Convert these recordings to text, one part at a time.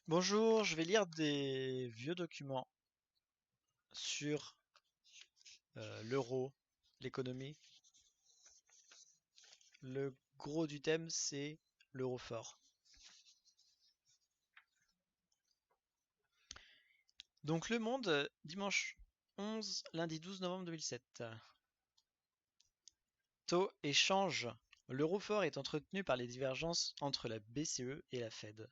Bonjour, je vais lire des vieux documents sur l'euro, l'économie. Le gros du thème, c'est l'euro fort. Donc Le Monde, dimanche 11, lundi 12 novembre 2007. Taux et change. L'euro fort est entretenu par les divergences entre la BCE et la Fed.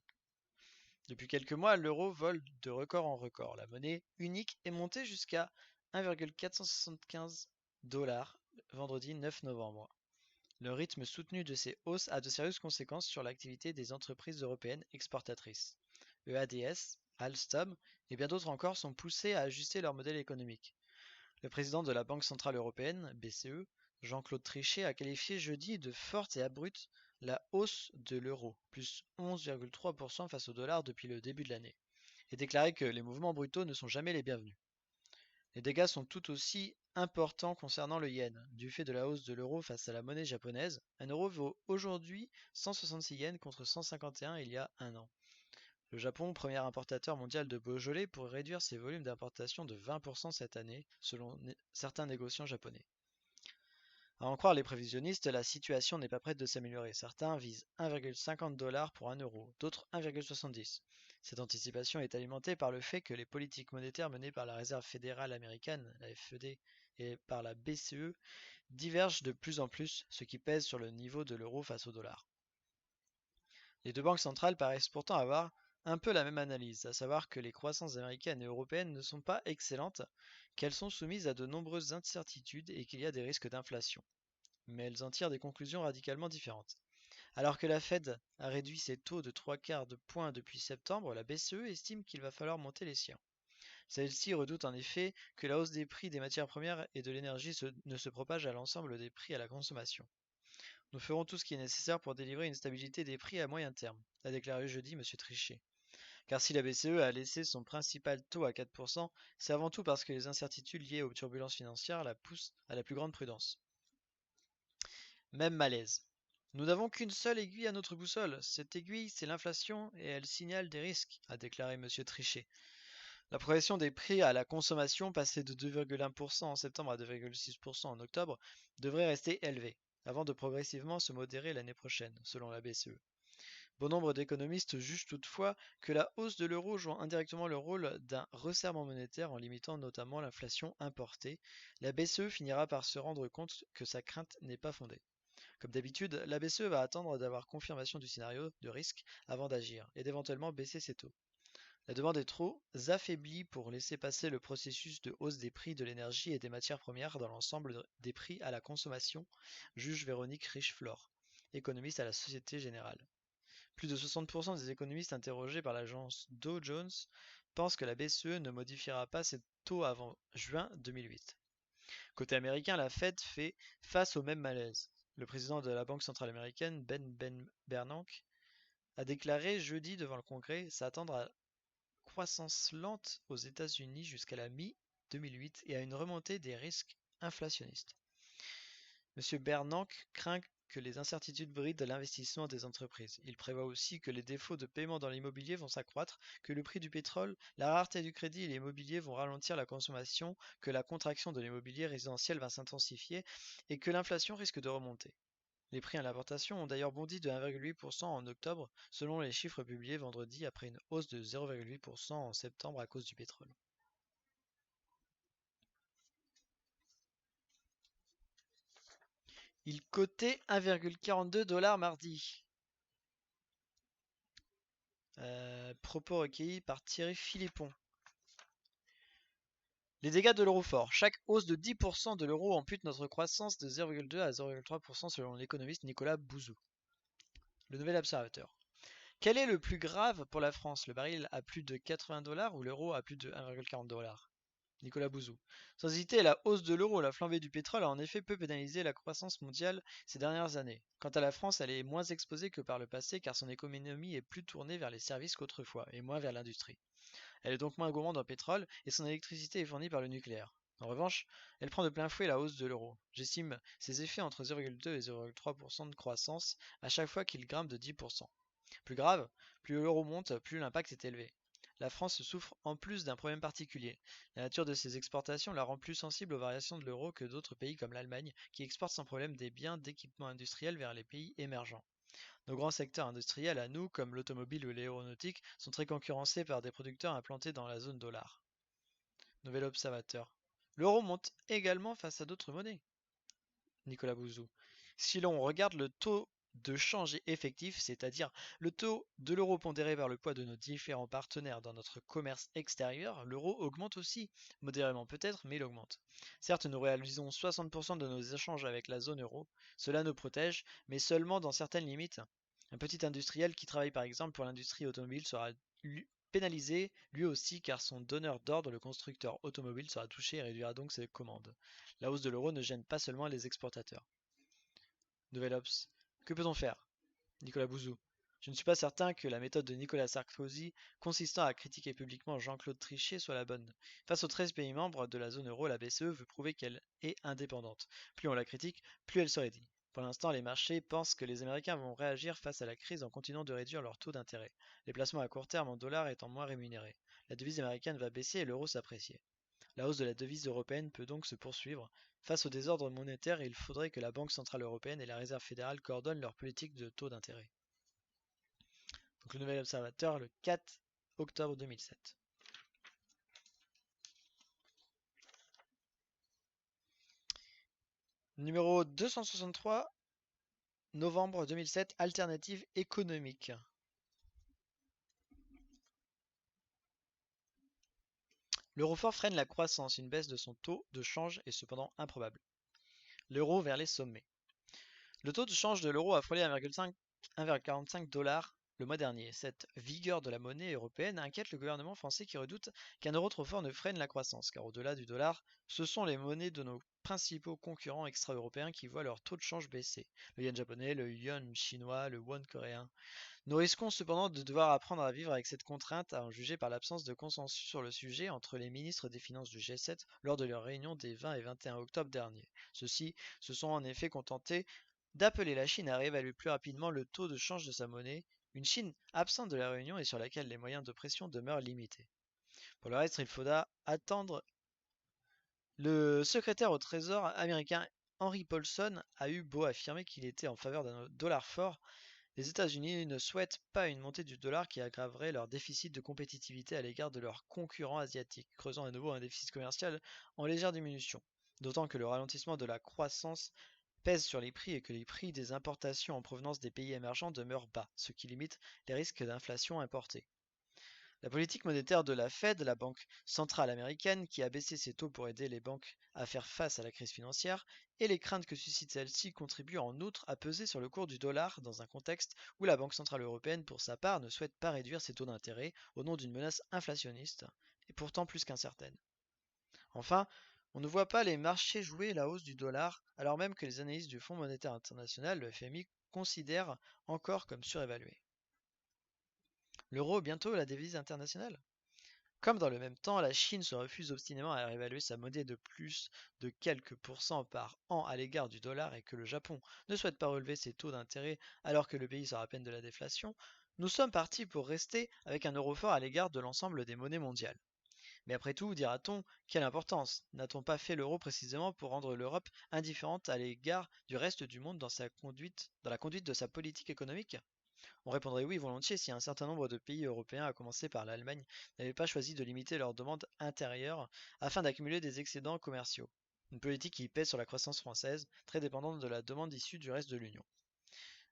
Depuis quelques mois, l'euro vole de record en record. La monnaie unique est montée jusqu'à 1,475 dollars vendredi 9 novembre. Le rythme soutenu de ces hausses a de sérieuses conséquences sur l'activité des entreprises européennes exportatrices. EADS, Alstom et bien d'autres encore sont poussés à ajuster leur modèle économique. Le président de la Banque centrale européenne, BCE, Jean-Claude Trichet, a qualifié jeudi de forte et abrupte la hausse de l'euro, plus 11,3% face au dollar depuis le début de l'année, et déclaré que les mouvements brutaux ne sont jamais les bienvenus. Les dégâts sont tout aussi importants concernant le yen. Du fait de la hausse de l'euro face à la monnaie japonaise, un euro vaut aujourd'hui 166 yens contre 151 il y a un an. Le Japon, premier importateur mondial de Beaujolais, pourrait réduire ses volumes d'importation de 20% cette année, selon certains négociants japonais. À en croire les prévisionnistes, la situation n'est pas prête de s'améliorer. Certains visent 1,50 dollars pour un euro, d'autres 1,70. Cette anticipation est alimentée par le fait que les politiques monétaires menées par la Réserve fédérale américaine, la FED, et par la BCE divergent de plus en plus, ce qui pèse sur le niveau de l'euro face au dollar. Les deux banques centrales paraissent pourtant avoir un peu la même analyse, à savoir que les croissances américaines et européennes ne sont pas excellentes, qu'elles sont soumises à de nombreuses incertitudes et qu'il y a des risques d'inflation. Mais elles en tirent des conclusions radicalement différentes. Alors que la Fed a réduit ses taux de 3/4 de point depuis septembre, la BCE estime qu'il va falloir monter les siens. Celle-ci redoute en effet que la hausse des prix des matières premières et de l'énergie ne se propage à l'ensemble des prix à la consommation. Nous ferons tout ce qui est nécessaire pour délivrer une stabilité des prix à moyen terme, a déclaré jeudi M. Trichet. Car si la BCE a laissé son principal taux à 4%, c'est avant tout parce que les incertitudes liées aux turbulences financières la poussent à la plus grande prudence. Même malaise. Nous n'avons qu'une seule aiguille à notre boussole. Cette aiguille, c'est l'inflation et elle signale des risques, a déclaré M. Trichet. La progression des prix à la consommation, passée de 2,1% en septembre à 2,6% en octobre, devrait rester élevée, avant de progressivement se modérer l'année prochaine, selon la BCE. Bon nombre d'économistes jugent toutefois que la hausse de l'euro joue indirectement le rôle d'un resserrement monétaire en limitant notamment l'inflation importée. La BCE finira par se rendre compte que sa crainte n'est pas fondée. Comme d'habitude, la BCE va attendre d'avoir confirmation du scénario de risque avant d'agir et d'éventuellement baisser ses taux. La demande est trop affaiblie pour laisser passer le processus de hausse des prix de l'énergie et des matières premières dans l'ensemble des prix à la consommation, juge Véronique Richeflor, économiste à la Société Générale. Plus de 60% des économistes interrogés par l'agence Dow Jones pensent que la BCE ne modifiera pas ses taux avant juin 2008. Côté américain, la Fed fait face au même malaise. Le président de la Banque centrale américaine, Ben Bernanke, a déclaré jeudi devant le Congrès s'attendre à croissance lente aux États-Unis jusqu'à la mi-2008 et à une remontée des risques inflationnistes. M. Bernanke craint que les incertitudes brident l'investissement des entreprises. Il prévoit aussi que les défauts de paiement dans l'immobilier vont s'accroître, que le prix du pétrole, la rareté du crédit et l'immobilier vont ralentir la consommation, que la contraction de l'immobilier résidentiel va s'intensifier et que l'inflation risque de remonter. Les prix à l'importation ont d'ailleurs bondi de 1,8% en octobre, selon les chiffres publiés vendredi après une hausse de 0,8% en septembre à cause du pétrole. Il cotait 1,42 dollars mardi. Propos recueillis par Thierry Philippon. Les dégâts de l'euro fort. Chaque hausse de 10% de l'euro ampute notre croissance de 0,2 à 0,3% selon l'économiste Nicolas Bouzou. Le nouvel observateur. Quel est le plus grave pour la France, le baril à plus de 80 dollars ou l'euro à plus de 1,40 dollars? Nicolas Bouzou. Sans hésiter, la hausse de l'euro et la flambée du pétrole a en effet peu pénalisé la croissance mondiale ces dernières années. Quant à la France, elle est moins exposée que par le passé car son économie est plus tournée vers les services qu'autrefois et moins vers l'industrie. Elle est donc moins gourmande en pétrole et son électricité est fournie par le nucléaire. En revanche, elle prend de plein fouet la hausse de l'euro. J'estime ses effets entre 0,2 et 0,3% de croissance à chaque fois qu'il grimpe de 10%. Plus grave, plus l'euro monte, plus l'impact est élevé. La France souffre en plus d'un problème particulier. La nature de ses exportations la rend plus sensible aux variations de l'euro que d'autres pays comme l'Allemagne, qui exportent sans problème des biens d'équipement industriel vers les pays émergents. Nos grands secteurs industriels à nous, comme l'automobile ou l'aéronautique, sont très concurrencés par des producteurs implantés dans la zone dollar. Nouvel observateur. L'euro monte également face à d'autres monnaies. Nicolas Bouzou. Si l'on regarde le taux de change effectif, c'est-à-dire le taux de l'euro pondéré par le poids de nos différents partenaires dans notre commerce extérieur, l'euro augmente aussi, modérément peut-être, mais il augmente. Certes, nous réalisons 60% de nos échanges avec la zone euro, cela nous protège, mais seulement dans certaines limites. Un petit industriel qui travaille par exemple pour l'industrie automobile sera pénalisé lui aussi car son donneur d'ordre, le constructeur automobile, sera touché et réduira donc ses commandes. La hausse de l'euro ne gêne pas seulement les exportateurs. Nouvelle Ops. Que peut-on faire? Nicolas Bouzou. Je ne suis pas certain que la méthode de Nicolas Sarkozy, consistant à critiquer publiquement Jean-Claude Trichet, soit la bonne. Face aux 13 pays membres de la zone euro, la BCE veut prouver qu'elle est indépendante. Plus on la critique, plus elle se rédit. Pour l'instant, les marchés pensent que les Américains vont réagir face à la crise en continuant de réduire leur taux d'intérêt, les placements à court terme en dollars étant moins rémunérés. La devise américaine va baisser et l'euro s'apprécier. La hausse de la devise européenne peut donc se poursuivre. Face au désordre monétaire, il faudrait que la Banque centrale européenne et la Réserve fédérale coordonnent leur politique de taux d'intérêt. Donc le nouvel observateur le 4 octobre 2007. Numéro 263, novembre 2007, alternative économique. L'euro fort freine la croissance, une baisse de son taux de change est cependant improbable. L'euro vers les sommets. Le taux de change de l'euro a frôlé 1,45 $ le mois dernier. Cette vigueur de la monnaie européenne inquiète le gouvernement français qui redoute qu'un euro trop fort ne freine la croissance, car au-delà du dollar, ce sont les monnaies de nos principaux concurrents extra-européens qui voient leur taux de change baisser. Le yen japonais, le yuan chinois, le won coréen. Nous risquons cependant de devoir apprendre à vivre avec cette contrainte, à en juger par l'absence de consensus sur le sujet entre les ministres des Finances du G7 lors de leur réunion des 20 et 21 octobre dernier. Ceux-ci se sont en effet contentés d'appeler la Chine à réévaluer plus rapidement le taux de change de sa monnaie, une Chine absente de la réunion et sur laquelle les moyens de pression demeurent limités. Pour le reste, il faudra attendre. Le secrétaire au Trésor américain Henry Paulson a eu beau affirmer qu'il était en faveur d'un dollar fort, les États-Unis ne souhaitent pas une montée du dollar qui aggraverait leur déficit de compétitivité à l'égard de leurs concurrents asiatiques, creusant à nouveau un déficit commercial en légère diminution. D'autant que le ralentissement de la croissance pèse sur les prix et que les prix des importations en provenance des pays émergents demeurent bas, ce qui limite les risques d'inflation importée. La politique monétaire de la Fed, la banque centrale américaine, qui a baissé ses taux pour aider les banques à faire face à la crise financière, et les craintes que suscite celle-ci contribuent en outre à peser sur le cours du dollar dans un contexte où la Banque centrale européenne, pour sa part, ne souhaite pas réduire ses taux d'intérêt au nom d'une menace inflationniste, et pourtant plus qu'incertaine. Enfin, on ne voit pas les marchés jouer la hausse du dollar, alors même que les analystes du Fonds monétaire international, le FMI, considèrent encore comme surévalué. L'euro bientôt la devise internationale? Comme dans le même temps, la Chine se refuse obstinément à réévaluer sa monnaie de plus de quelques pourcents par an à l'égard du dollar et que le Japon ne souhaite pas relever ses taux d'intérêt alors que le pays sort à peine de la déflation, nous sommes partis pour rester avec un euro fort à l'égard de l'ensemble des monnaies mondiales. Mais après tout, dira-t-on, quelle importance? N'a-t-on pas fait l'euro précisément pour rendre l'Europe indifférente à l'égard du reste du monde dans la conduite de sa politique économique? On répondrait oui volontiers si un certain nombre de pays européens, à commencer par l'Allemagne, n'avaient pas choisi de limiter leurs demandes intérieures afin d'accumuler des excédents commerciaux. Une politique qui pèse sur la croissance française, très dépendante de la demande issue du reste de l'Union.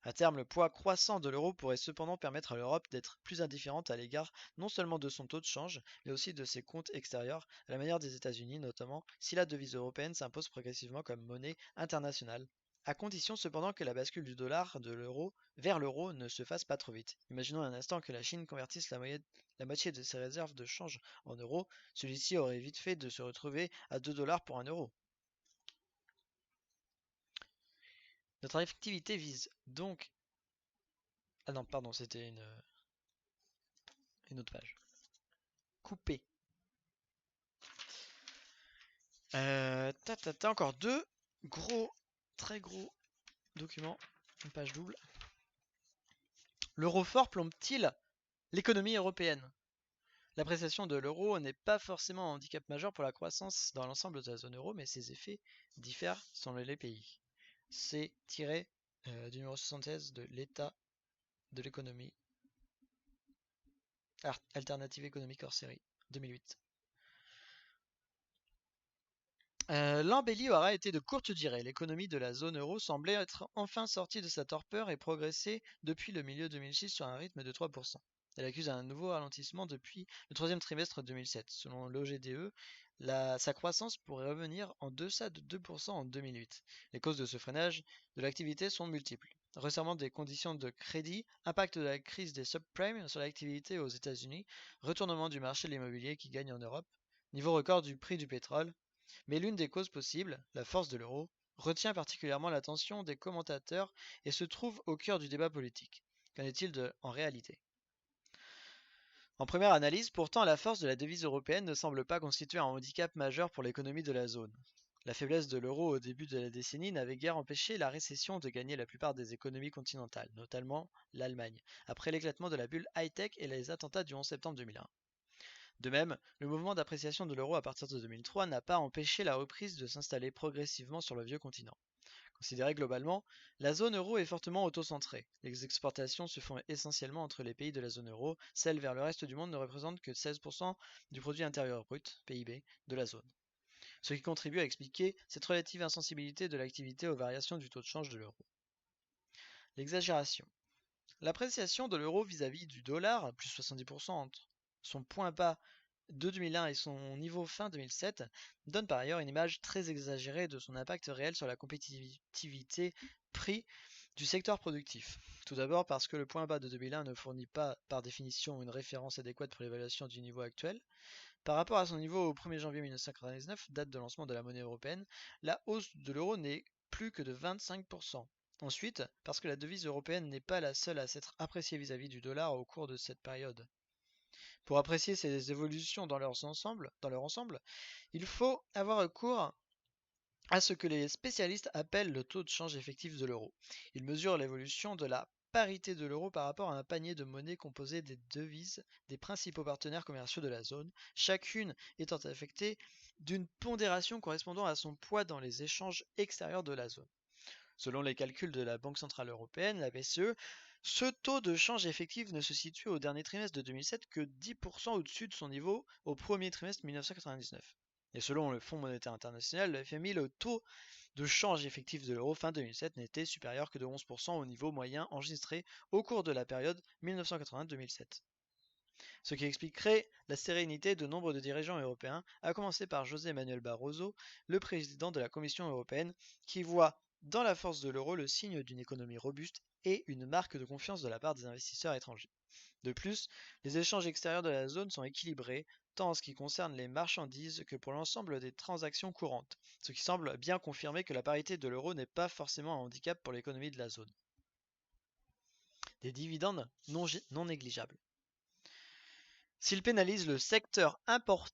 À terme, le poids croissant de l'euro pourrait cependant permettre à l'Europe d'être plus indifférente à l'égard non seulement de son taux de change, mais aussi de ses comptes extérieurs, à la manière des États-Unis notamment, si la devise européenne s'impose progressivement comme monnaie internationale, à condition cependant que la bascule du dollar de l'euro vers l'euro ne se fasse pas trop vite. Imaginons un instant que la Chine convertisse la moitié de ses réserves de change en euros, celui-ci aurait vite fait de se retrouver à 2 $ pour 1 euro. Notre activité vise donc... Ah non, pardon, c'était une autre page. Coupé. Encore deux gros, très gros documents, une page double. L'euro fort plombe-t-il l'économie européenne? L'appréciation de l'euro n'est pas forcément un handicap majeur pour la croissance dans l'ensemble de la zone euro, mais ses effets diffèrent selon les pays. C'est tiré du numéro 76 de l'état de l'économie alternative économique hors série 2008. L'embellie aura été de courte durée. L'économie de la zone euro semblait être enfin sortie de sa torpeur et progresser depuis le milieu 2006 sur un rythme de 3%. Elle accuse un nouveau ralentissement depuis le troisième trimestre 2007. Selon l'OGDE, sa croissance pourrait revenir en deçà de 2% en 2008. Les causes de ce freinage de l'activité sont multiples. Resserrement des conditions de crédit, impact de la crise des subprimes sur l'activité aux États-Unis, retournement du marché de l'immobilier qui gagne en Europe, niveau record du prix du pétrole, mais l'une des causes possibles, la force de l'euro, retient particulièrement l'attention des commentateurs et se trouve au cœur du débat politique. Qu'en est-il en réalité? En première analyse, pourtant, la force de la devise européenne ne semble pas constituer un handicap majeur pour l'économie de la zone. La faiblesse de l'euro au début de la décennie n'avait guère empêché la récession de gagner la plupart des économies continentales, notamment l'Allemagne, après l'éclatement de la bulle high-tech et les attentats du 11 septembre 2001. De même, le mouvement d'appréciation de l'euro à partir de 2003 n'a pas empêché la reprise de s'installer progressivement sur le vieux continent. Considéré globalement, la zone euro est fortement auto-centrée. Les exportations se font essentiellement entre les pays de la zone euro, celles vers le reste du monde ne représentent que 16% du produit intérieur brut, PIB, de la zone. Ce qui contribue à expliquer cette relative insensibilité de l'activité aux variations du taux de change de l'euro. L'exagération. L'appréciation de l'euro vis-à-vis du dollar, plus 70% entre son point bas de 2001 et son niveau fin 2007, donne par ailleurs une image très exagérée de son impact réel sur la compétitivité prix du secteur productif. Tout d'abord parce que le point bas de 2001 ne fournit pas par définition une référence adéquate pour l'évaluation du niveau actuel. Par rapport à son niveau au 1er janvier 1999, date de lancement de la monnaie européenne, la hausse de l'euro n'est plus que de 25%. Ensuite, parce que la devise européenne n'est pas la seule à s'être appréciée vis-à-vis du dollar au cours de cette période. Pour apprécier ces évolutions dans leur ensemble, il faut avoir recours à ce que les spécialistes appellent le taux de change effectif de l'euro. Ils mesurent l'évolution de la parité de l'euro par rapport à un panier de monnaies composé des devises des principaux partenaires commerciaux de la zone, chacune étant affectée d'une pondération correspondant à son poids dans les échanges extérieurs de la zone. Selon les calculs de la Banque centrale européenne, la BCE, ce taux de change effectif ne se situe au dernier trimestre de 2007 que 10% au-dessus de son niveau au premier trimestre 1999. Et selon le Fonds monétaire international, le FMI, le taux de change effectif de l'euro fin 2007 n'était supérieur que de 11% au niveau moyen enregistré au cours de la période 1980-2007. Ce qui expliquerait la sérénité de nombre de dirigeants européens, à commencer par José Manuel Barroso, le président de la Commission européenne, qui voit dans la force de l'euro le signe d'une économie robuste et une marque de confiance de la part des investisseurs étrangers. De plus, les échanges extérieurs de la zone sont équilibrés, tant en ce qui concerne les marchandises que pour l'ensemble des transactions courantes, ce qui semble bien confirmer que la parité de l'euro n'est pas forcément un handicap pour l'économie de la zone. Des dividendes non négligeables. S'il pénalise le secteur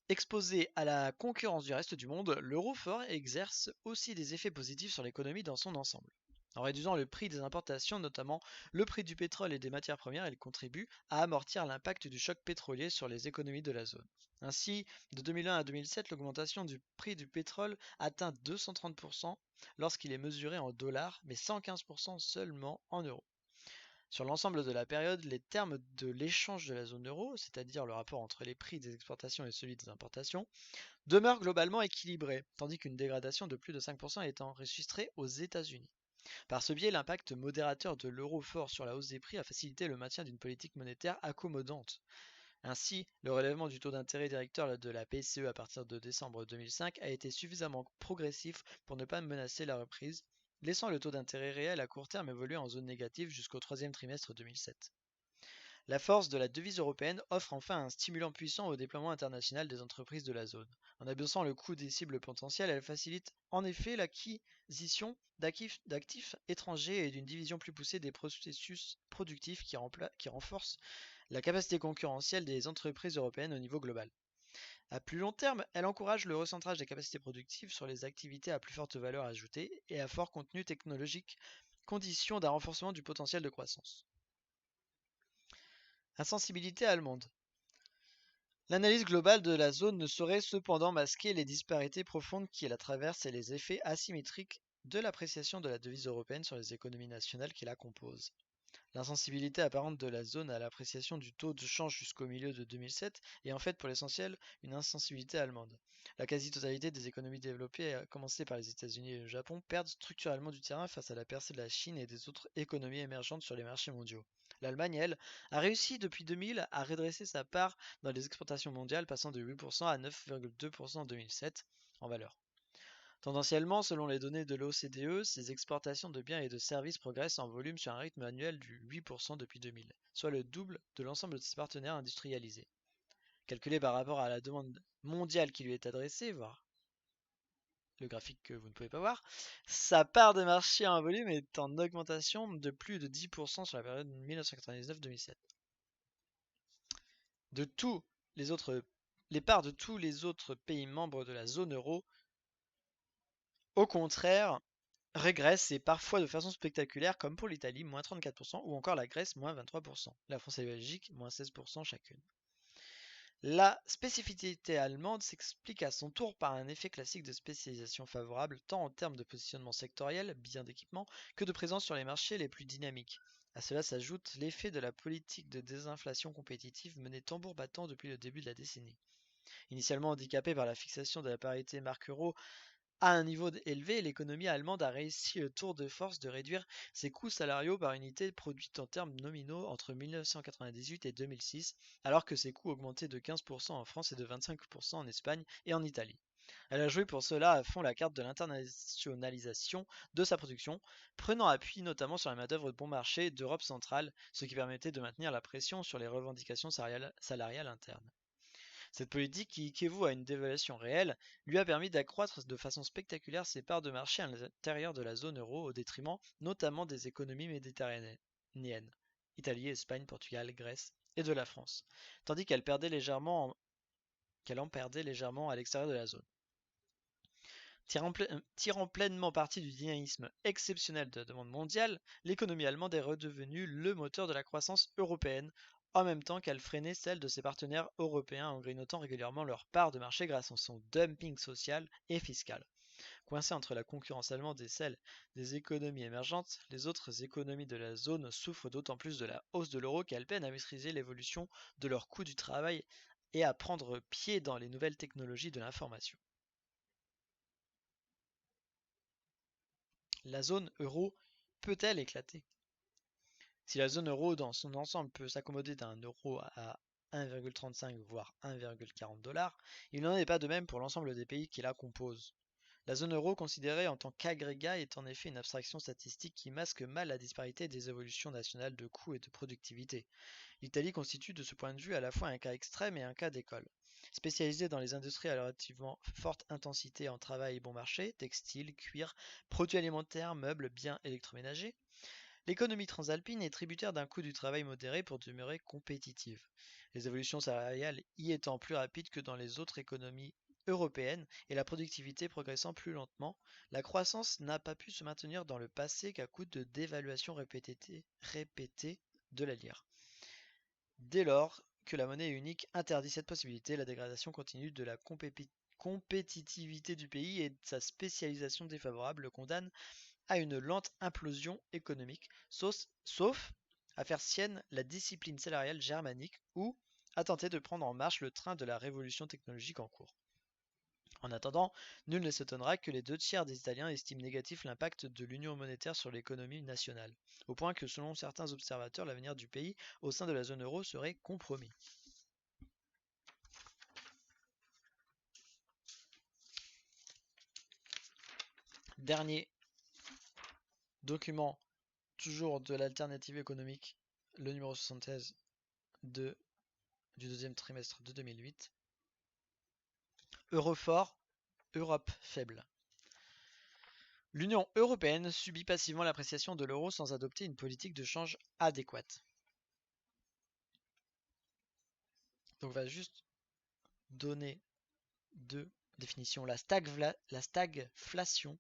exposé à la concurrence du reste du monde, l'euro fort exerce aussi des effets positifs sur l'économie dans son ensemble. En réduisant le prix des importations, notamment le prix du pétrole et des matières premières, il contribue à amortir l'impact du choc pétrolier sur les économies de la zone. Ainsi, de 2001 à 2007, l'augmentation du prix du pétrole atteint 230% lorsqu'il est mesuré en dollars, mais 115% seulement en euros. Sur l'ensemble de la période, les termes de l'échange de la zone euro, c'est-à-dire le rapport entre les prix des exportations et celui des importations, demeurent globalement équilibrés, tandis qu'une dégradation de plus de 5% est enregistrée aux États-Unis. Par ce biais, l'impact modérateur de l'euro fort sur la hausse des prix a facilité le maintien d'une politique monétaire accommodante. Ainsi, le relèvement du taux d'intérêt directeur de la BCE à partir de décembre 2005 a été suffisamment progressif pour ne pas menacer la reprise, laissant le taux d'intérêt réel à court terme évoluer en zone négative jusqu'au troisième trimestre 2007. La force de la devise européenne offre enfin un stimulant puissant au déploiement international des entreprises de la zone. En abaissant le coût des cibles potentielles, elle facilite en effet l'acquisition d'actifs étrangers et d'une division plus poussée des processus productifs qui renforcent la capacité concurrentielle des entreprises européennes au niveau global. À plus long terme, elle encourage le recentrage des capacités productives sur les activités à plus forte valeur ajoutée et à fort contenu technologique, condition d'un renforcement du potentiel de croissance. Insensibilité allemande. L'analyse globale de la zone ne saurait cependant masquer les disparités profondes qui la traversent et les effets asymétriques de l'appréciation de la devise européenne sur les économies nationales qui la composent. L'insensibilité apparente de la zone à l'appréciation du taux de change jusqu'au milieu de 2007 est en fait pour l'essentiel une insensibilité allemande. La quasi-totalité des économies développées, à commencer par les États-Unis et le Japon, perdent structurellement du terrain face à la percée de la Chine et des autres économies émergentes sur les marchés mondiaux. L'Allemagne, elle, a réussi depuis 2000 à redresser sa part dans les exportations mondiales, passant de 8% à 9,2% en 2007 en valeur. Tendanciellement, selon les données de l'OCDE, ces exportations de biens et de services progressent en volume sur un rythme annuel du 8% depuis 2000, soit le double de l'ensemble de ses partenaires industrialisés. Calculé par rapport à la demande mondiale qui lui est adressée, voire le graphique que vous ne pouvez pas voir, sa part de marché en volume est en augmentation de plus de 10% sur la période 1999-2007. De tous les parts de tous les autres pays membres de la zone euro, au contraire, régresse et parfois de façon spectaculaire comme pour l'Italie, moins 34%, ou encore la Grèce, moins 23%. La France et la Belgique, moins 16% chacune. La spécificité allemande s'explique à son tour par un effet classique de spécialisation favorable tant en termes de positionnement sectoriel, bien d'équipement, que de présence sur les marchés les plus dynamiques. À cela s'ajoute l'effet de la politique de désinflation compétitive menée tambour battant depuis le début de la décennie. Initialement handicapée par la fixation de la parité marque-euro à un niveau élevé, l'économie allemande a réussi le tour de force de réduire ses coûts salariaux par unité produite en termes nominaux entre 1998 et 2006, alors que ses coûts augmentaient de 15% en France et de 25% en Espagne et en Italie. Elle a joué pour cela à fond la carte de l'internationalisation de sa production, prenant appui notamment sur la main-d'œuvre de bon marché d'Europe centrale, ce qui permettait de maintenir la pression sur les revendications salariales internes. Cette politique, qui équivaut à une dévaluation réelle, lui a permis d'accroître de façon spectaculaire ses parts de marché à l'intérieur de la zone euro au détriment notamment des économies méditerranéennes, Italie, Espagne, Portugal, Grèce et de la France, tandis qu'elle en perdait légèrement à l'extérieur de la zone. Tirant pleinement parti du dynamisme exceptionnel de la demande mondiale, l'économie allemande est redevenue le moteur de la croissance européenne, en même temps qu'elle freinait celle de ses partenaires européens en grignotant régulièrement leur part de marché grâce à son dumping social et fiscal. Coincée entre la concurrence allemande et celle des économies émergentes, les autres économies de la zone souffrent d'autant plus de la hausse de l'euro qu'elles peinent à maîtriser l'évolution de leur coût du travail et à prendre pied dans les nouvelles technologies de l'information. La zone euro peut-elle éclater? Si la zone euro dans son ensemble peut s'accommoder d'un euro à 1,35 voire 1,40 $, il n'en est pas de même pour l'ensemble des pays qui la composent. La zone euro considérée en tant qu'agrégat est en effet une abstraction statistique qui masque mal la disparité des évolutions nationales de coûts et de productivité. L'Italie constitue de ce point de vue à la fois un cas extrême et un cas d'école. Spécialisée dans les industries à relativement forte intensité en travail et bon marché, textile, cuir, produits alimentaires, meubles, biens électroménagers, l'économie transalpine est tributaire d'un coût du travail modéré pour demeurer compétitive. Les évolutions salariales y étant plus rapides que dans les autres économies européennes et la productivité progressant plus lentement, la croissance n'a pas pu se maintenir dans le passé qu'à coup de dévaluation répétée de la lire. Dès lors que la monnaie unique interdit cette possibilité, la dégradation continue de la compétitivité du pays et sa spécialisation défavorable le condamne à une lente implosion économique, sauf à faire sienne la discipline salariale germanique ou à tenter de prendre en marche le train de la révolution technologique en cours. En attendant, nul ne s'étonnera que les 2 tiers des Italiens estiment négatif l'impact de l'union monétaire sur l'économie nationale, au point que selon certains observateurs, l'avenir du pays au sein de la zone euro serait compromis. Dernier document, toujours de l'alternative économique, le numéro 76 du deuxième trimestre de 2008. Euro fort, Europe faible. L'Union européenne subit passivement l'appréciation de l'euro sans adopter une politique de change adéquate. Donc on va juste donner deux définitions. La stagflation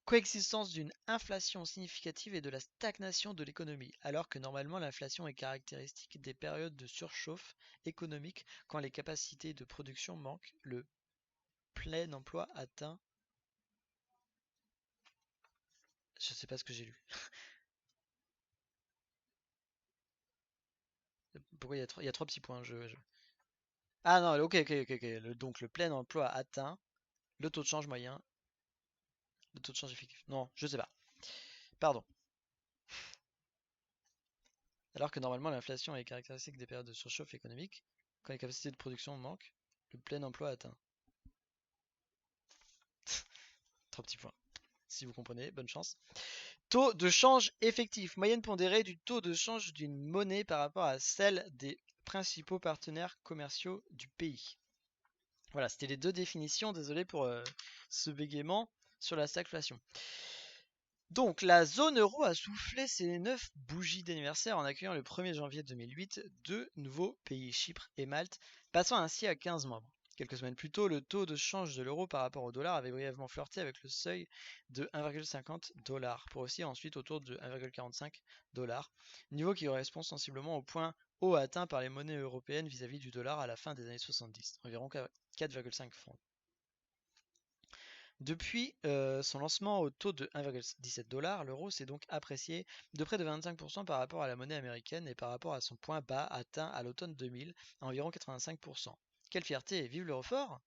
Coexistence d'une inflation significative et de la stagnation de l'économie, alors que normalement l'inflation est caractéristique des périodes de surchauffe économique quand les capacités de production manquent, le plein emploi atteint. Je sais pas ce que j'ai lu. Pourquoi il y a trois petits points. Ah non, ok, ok, ok, ok. Donc le plein emploi atteint, le taux de change moyen, le taux de change effectif. Non, je sais pas. Pardon. Alors que normalement l'inflation est caractéristique des périodes de surchauffe économique, quand les capacités de production manquent, le plein emploi atteint. Trois petits points. Si vous comprenez, bonne chance. Taux de change effectif, moyenne pondérée du taux de change d'une monnaie par rapport à celle des principaux partenaires commerciaux du pays. Voilà, c'était les deux définitions. Désolé pour ce bégaiement sur la stagflation. Donc, la zone euro a soufflé ses 9 bougies d'anniversaire en accueillant le 1er janvier 2008 deux nouveaux pays, Chypre et Malte, passant ainsi à 15 membres. Quelques semaines plus tôt, le taux de change de l'euro par rapport au dollar avait brièvement flirté avec le seuil de 1,50 $, pour aussi ensuite autour de 1,45 $, niveau qui correspond sensiblement au point haut atteint par les monnaies européennes vis-à-vis du dollar à la fin des années 70, environ 4,5 francs. Depuis son lancement au taux de 1,17 $, l'euro s'est donc apprécié de près de 25% par rapport à la monnaie américaine et par rapport à son point bas atteint à l'automne 2000 à environ 85%. Quelle fierté, vive l'euro fort!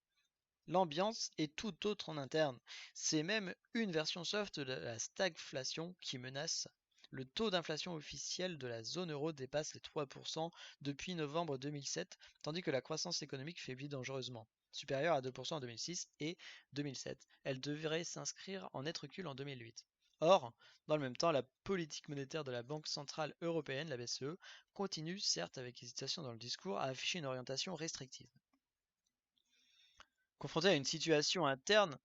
L'ambiance est tout autre en interne. C'est même une version soft de la stagflation qui menace. Le taux d'inflation officiel de la zone euro dépasse les 3% depuis novembre 2007, tandis que la croissance économique faiblit dangereusement, supérieure à 2% en 2006 et 2007. Elle devrait s'inscrire en net recul en 2008. Or, dans le même temps, la politique monétaire de la Banque centrale européenne, la BCE, continue, certes avec hésitation dans le discours, à afficher une orientation restrictive. Confrontée à une situation interne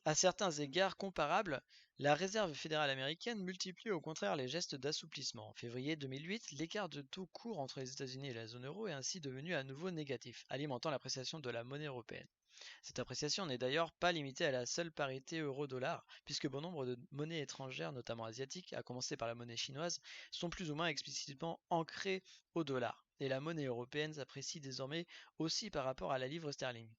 à certains égards comparables, la Réserve fédérale américaine multiplie au contraire les gestes d'assouplissement. En février 2008, l'écart de taux court entre les États-Unis et la zone euro est ainsi devenu à nouveau négatif, alimentant l'appréciation de la monnaie européenne. Cette appréciation n'est d'ailleurs pas limitée à la seule parité euro-dollar, puisque bon nombre de monnaies étrangères, notamment asiatiques, à commencer par la monnaie chinoise, sont plus ou moins explicitement ancrées au dollar. Et la monnaie européenne s'apprécie désormais aussi par rapport à la livre sterling.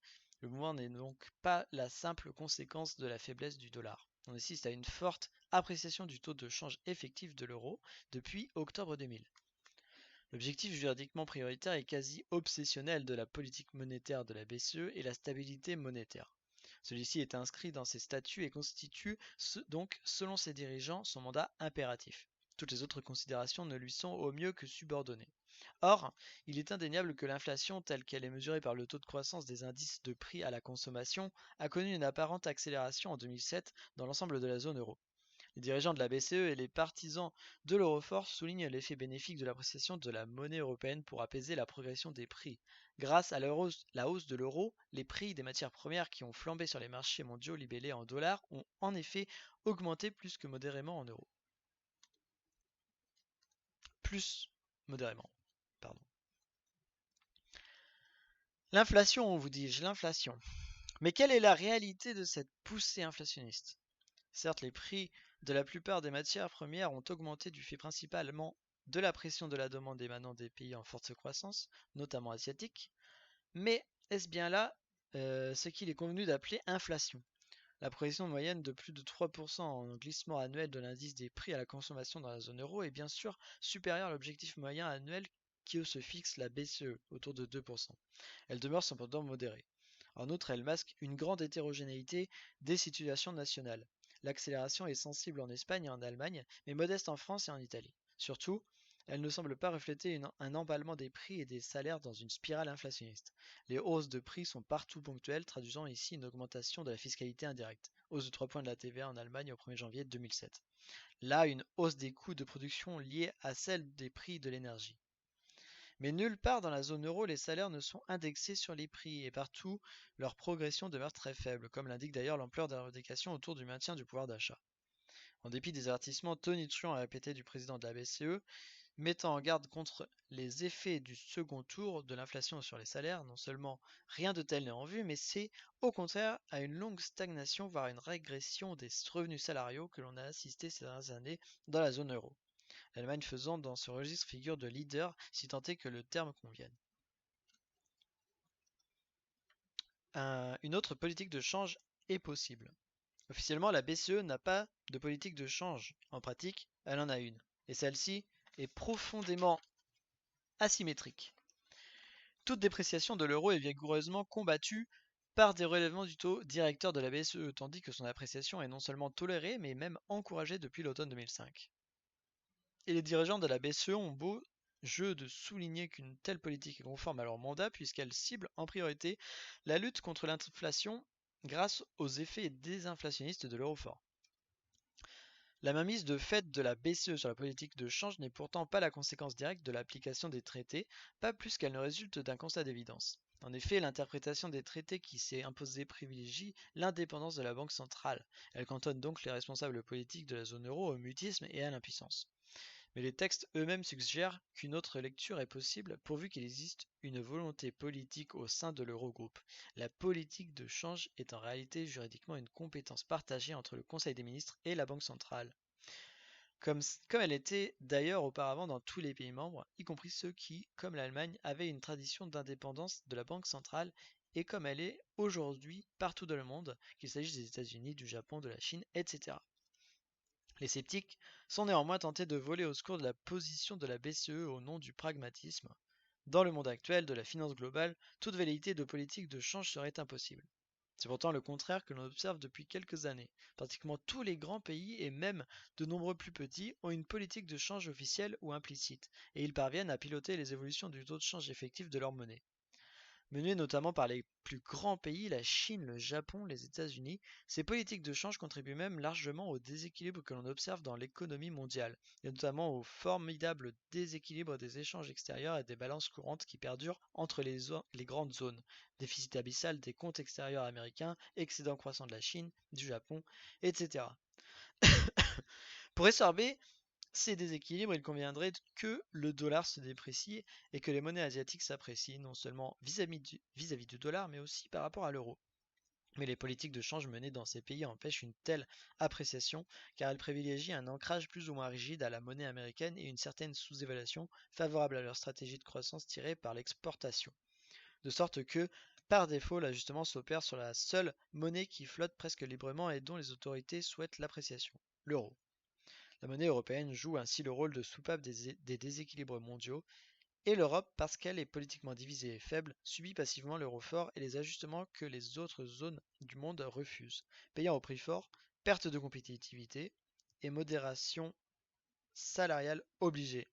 Le mouvement n'est donc pas la simple conséquence de la faiblesse du dollar. On assiste à une forte appréciation du taux de change effectif de l'euro depuis octobre 2000. L'objectif juridiquement prioritaire et quasi obsessionnel de la politique monétaire de la BCE est la stabilité monétaire. Celui-ci est inscrit dans ses statuts et constitue donc, selon ses dirigeants, son mandat impératif. Toutes les autres considérations ne lui sont au mieux que subordonnées. Or, il est indéniable que l'inflation, telle qu'elle est mesurée par le taux de croissance des indices de prix à la consommation, a connu une apparente accélération en 2007 dans l'ensemble de la zone euro. Les dirigeants de la BCE et les partisans de l'euro-fort soulignent l'effet bénéfique de l'appréciation de la monnaie européenne pour apaiser la progression des prix. Grâce à la hausse de l'euro, les prix des matières premières qui ont flambé sur les marchés mondiaux libellés en dollars ont en effet augmenté plus que modérément en euros. Plus modérément, pardon. L'inflation, vous dis-je, l'inflation. Mais quelle est la réalité de cette poussée inflationniste? Certes, les prix de la plupart des matières premières ont augmenté du fait principalement de la pression de la demande émanant des pays en forte croissance, notamment asiatiques, mais est-ce bien là ce qu'il est convenu d'appeler inflation? La progression moyenne de plus de 3% en glissement annuel de l'indice des prix à la consommation dans la zone euro est bien sûr supérieure à l'objectif moyen annuel qui se fixe la BCE, autour de 2%. Elle demeure cependant modérée. En outre, elle masque une grande hétérogénéité des situations nationales. L'accélération est sensible en Espagne et en Allemagne, mais modeste en France et en Italie. Surtout, elle ne semble pas refléter un emballement des prix et des salaires dans une spirale inflationniste. Les hausses de prix sont partout ponctuelles, traduisant ici une augmentation de la fiscalité indirecte. Hausse de 3 points de la TVA en Allemagne au 1er janvier 2007. Là, une hausse des coûts de production liée à celle des prix de l'énergie. Mais nulle part dans la zone euro les salaires ne sont indexés sur les prix et partout leur progression demeure très faible, comme l'indique d'ailleurs l'ampleur des revendications autour du maintien du pouvoir d'achat. En dépit des avertissements tonitruants et répétés du président de la BCE, mettant en garde contre les effets du second tour de l'inflation sur les salaires. Non seulement rien de tel n'est en vue, mais c'est au contraire à une longue stagnation, voire une régression des revenus salariaux que l'on a assisté ces dernières années dans la zone euro. L'Allemagne faisant dans ce registre figure de leader, si tant est que le terme convienne. Une autre politique de change est possible. Officiellement, la BCE n'a pas de politique de change. En pratique, elle en a une. Et celle-ci est profondément asymétrique. Toute dépréciation de l'euro est vigoureusement combattue par des relèvements du taux directeur de la BCE, tandis que son appréciation est non seulement tolérée, mais même encouragée depuis l'automne 2005. Et les dirigeants de la BCE ont beau jeu de souligner qu'une telle politique est conforme à leur mandat, puisqu'elle cible en priorité la lutte contre l'inflation grâce aux effets désinflationnistes de l'euro fort. La mainmise de fait de la BCE sur la politique de change n'est pourtant pas la conséquence directe de l'application des traités, pas plus qu'elle ne résulte d'un constat d'évidence. En effet, l'interprétation des traités qui s'est imposée privilégie l'indépendance de la Banque centrale. Elle cantonne donc les responsables politiques de la zone euro au mutisme et à l'impuissance. Mais les textes eux-mêmes suggèrent qu'une autre lecture est possible pourvu qu'il existe une volonté politique au sein de l'Eurogroupe. La politique de change est en réalité juridiquement une compétence partagée entre le Conseil des ministres et la Banque centrale. Comme elle était d'ailleurs auparavant dans tous les pays membres, y compris ceux qui, comme l'Allemagne, avaient une tradition d'indépendance de la Banque centrale, et comme elle est aujourd'hui partout dans le monde, qu'il s'agisse des États-Unis, du Japon, de la Chine, etc. Les sceptiques sont néanmoins tentés de voler au secours de la position de la BCE au nom du pragmatisme. Dans le monde actuel de la finance globale, toute velléité de politique de change serait impossible. C'est pourtant le contraire que l'on observe depuis quelques années. Pratiquement tous les grands pays et même de nombreux plus petits ont une politique de change officielle ou implicite, et ils parviennent à piloter les évolutions du taux de change effectif de leur monnaie. Menées notamment par les plus grands pays, la Chine, le Japon, les États-Unis, ces politiques de change contribuent même largement au déséquilibre que l'on observe dans l'économie mondiale, et notamment au formidable déséquilibre des échanges extérieurs et des balances courantes qui perdurent entre les grandes zones, déficit abyssal des comptes extérieurs américains, excédent croissant de la Chine, du Japon, etc. Pour résorber ces déséquilibres, il conviendrait que le dollar se déprécie et que les monnaies asiatiques s'apprécient, non seulement vis-à-vis du dollar, mais aussi par rapport à l'euro. Mais les politiques de change menées dans ces pays empêchent une telle appréciation car elles privilégient un ancrage plus ou moins rigide à la monnaie américaine et une certaine sous-évaluation favorable à leur stratégie de croissance tirée par l'exportation. De sorte que, par défaut, l'ajustement s'opère sur la seule monnaie qui flotte presque librement et dont les autorités souhaitent l'appréciation, l'euro. La monnaie européenne joue ainsi le rôle de soupape des déséquilibres mondiaux, et l'Europe, parce qu'elle est politiquement divisée et faible, subit passivement l'euro fort et les ajustements que les autres zones du monde refusent, payant au prix fort perte de compétitivité et modération salariale obligée,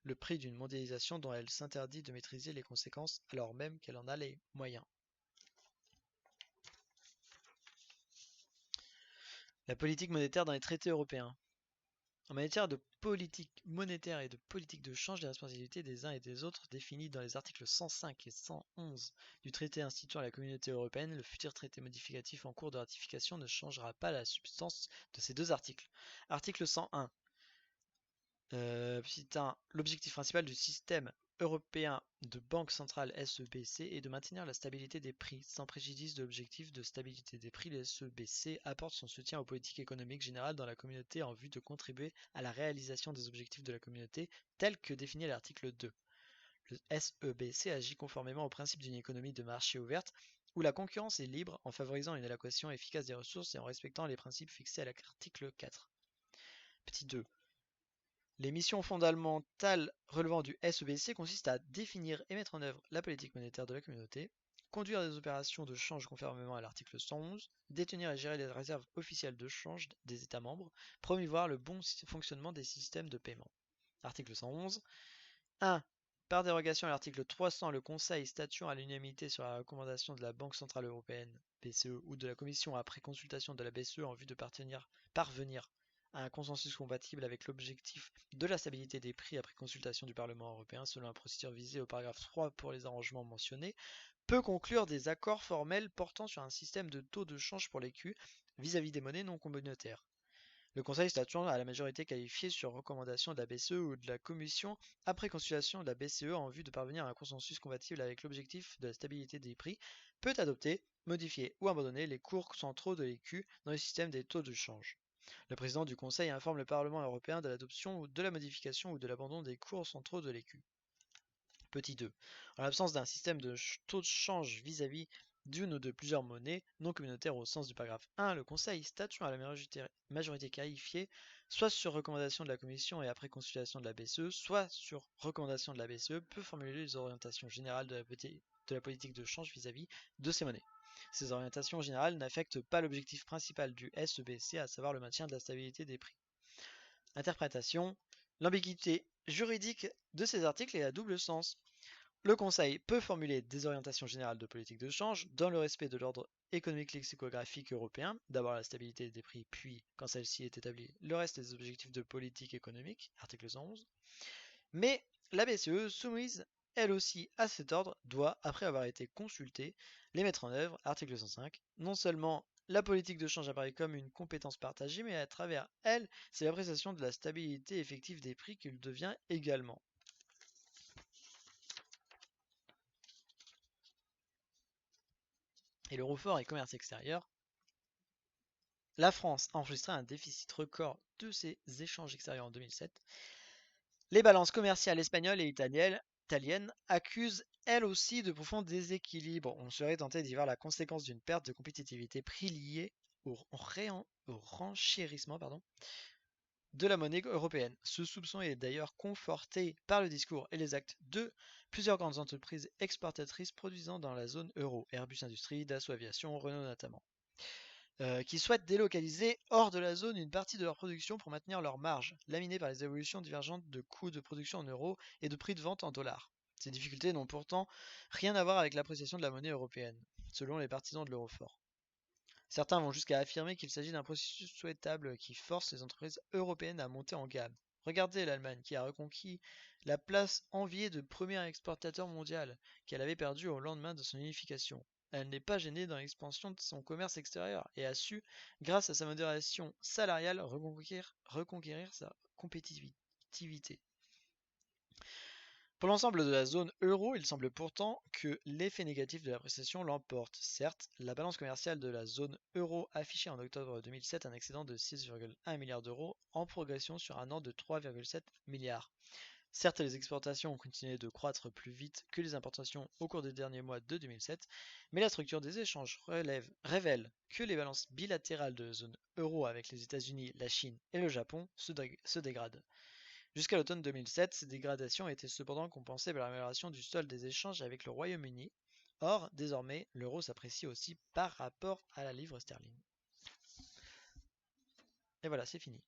le prix d'une mondialisation dont elle s'interdit de maîtriser les conséquences alors même qu'elle en a les moyens. La politique monétaire dans les traités européens. En matière de politique monétaire et de politique de change, les responsabilités des uns et des autres définies dans les articles 105 et 111 du traité instituant la communauté européenne, le futur traité modificatif en cours de ratification ne changera pas la substance de ces deux articles. Article 101. L'objectif principal du système européen de banque centrale SEBC est de maintenir la stabilité des prix. Sans préjudice de l'objectif de stabilité des prix, le SEBC apporte son soutien aux politiques économiques générales dans la communauté en vue de contribuer à la réalisation des objectifs de la communauté tels que définis à l'article 2. Le SEBC agit conformément au principe d'une économie de marché ouverte où la concurrence est libre en favorisant une allocation efficace des ressources et en respectant les principes fixés à l'article 4. Petit 2. Les missions fondamentales relevant du SEBC consistent à définir et mettre en œuvre la politique monétaire de la communauté, conduire des opérations de change conformément à l'article 111, détenir et gérer les réserves officielles de change des États membres, promouvoir le bon fonctionnement des systèmes de paiement. Article 111. 1. Par dérogation à l'article 300, le Conseil statuant à l'unanimité sur la recommandation de la Banque Centrale Européenne, BCE, ou de la Commission après consultation de la BCE en vue de parvenir à un consensus compatible avec l'objectif de la stabilité des prix après consultation du Parlement européen selon la procédure visée au paragraphe 3 pour les arrangements mentionnés, peut conclure des accords formels portant sur un système de taux de change pour l'écu vis-à-vis des monnaies non communautaires. Le Conseil statuant à la majorité qualifiée sur recommandation de la BCE ou de la Commission après consultation de la BCE en vue de parvenir à un consensus compatible avec l'objectif de la stabilité des prix peut adopter, modifier ou abandonner les cours centraux de l'écu dans le système des taux de change. Le président du Conseil informe le Parlement européen de l'adoption ou de la modification ou de l'abandon des cours centraux de l'écu. Petit 2. En l'absence d'un système de taux de change vis-à-vis d'une ou de plusieurs monnaies non communautaires au sens du paragraphe 1, le Conseil, statuant à la majorité qualifiée, soit sur recommandation de la Commission et après consultation de la BCE, soit sur recommandation de la BCE, peut formuler les orientations générales de la politique de change vis-à-vis de ces monnaies. Ces orientations générales n'affectent pas l'objectif principal du SEBC, à savoir le maintien de la stabilité des prix. Interprétation. L'ambiguïté juridique de ces articles est à double sens. Le Conseil peut formuler des orientations générales de politique de change dans le respect de l'ordre économique lexicographique européen, d'abord la stabilité des prix, puis, quand celle-ci est établie, le reste des objectifs de politique économique, article 111. Mais la BCE, soumise elle aussi à cet ordre, doit, après avoir été consultée, les mettre en œuvre, article 105. Non seulement la politique de change apparaît comme une compétence partagée, mais à travers elle, c'est l'appréciation de la stabilité effective des prix qu'il devient également. Et l'euro fort et commerce extérieur. La France a enregistré un déficit record de ses échanges extérieurs en 2007. Les balances commerciales espagnoles et italiennes accusent elles aussi de profonds déséquilibres. On serait tenté d'y voir la conséquence d'une perte de compétitivité prix liée au renchérissement de la monnaie européenne. Ce soupçon est d'ailleurs conforté par le discours et les actes de plusieurs grandes entreprises exportatrices produisant dans la zone euro, Airbus Industrie, Dassault Aviation, Renault notamment, qui souhaitent délocaliser hors de la zone une partie de leur production pour maintenir leurs marges, laminées par les évolutions divergentes de coûts de production en euros et de prix de vente en dollars. Ces difficultés n'ont pourtant rien à voir avec l'appréciation de la monnaie européenne, selon les partisans de l'euro fort. Certains vont jusqu'à affirmer qu'il s'agit d'un processus souhaitable qui force les entreprises européennes à monter en gamme. Regardez l'Allemagne qui a reconquis la place enviée de premier exportateur mondial qu'elle avait perdue au lendemain de son unification. Elle n'est pas gênée dans l'expansion de son commerce extérieur et a su, grâce à sa modération salariale, reconquérir sa compétitivité. Pour l'ensemble de la zone euro, il semble pourtant que l'effet négatif de l'appréciation l'emporte. Certes, la balance commerciale de la zone euro affichait en octobre 2007 un excédent de 6,1 milliards d'euros en progression sur un an de 3,7 milliards. Certes, les exportations ont continué de croître plus vite que les importations au cours des derniers mois de 2007, mais la structure des échanges révèle que les balances bilatérales de la zone euro avec les États-Unis, la Chine et le Japon se dégradent. Jusqu'à l'automne 2007, ces dégradations étaient cependant compensées par l'amélioration du solde des échanges avec le Royaume-Uni. Or, désormais, l'euro s'apprécie aussi par rapport à la livre sterling. Et voilà, c'est fini.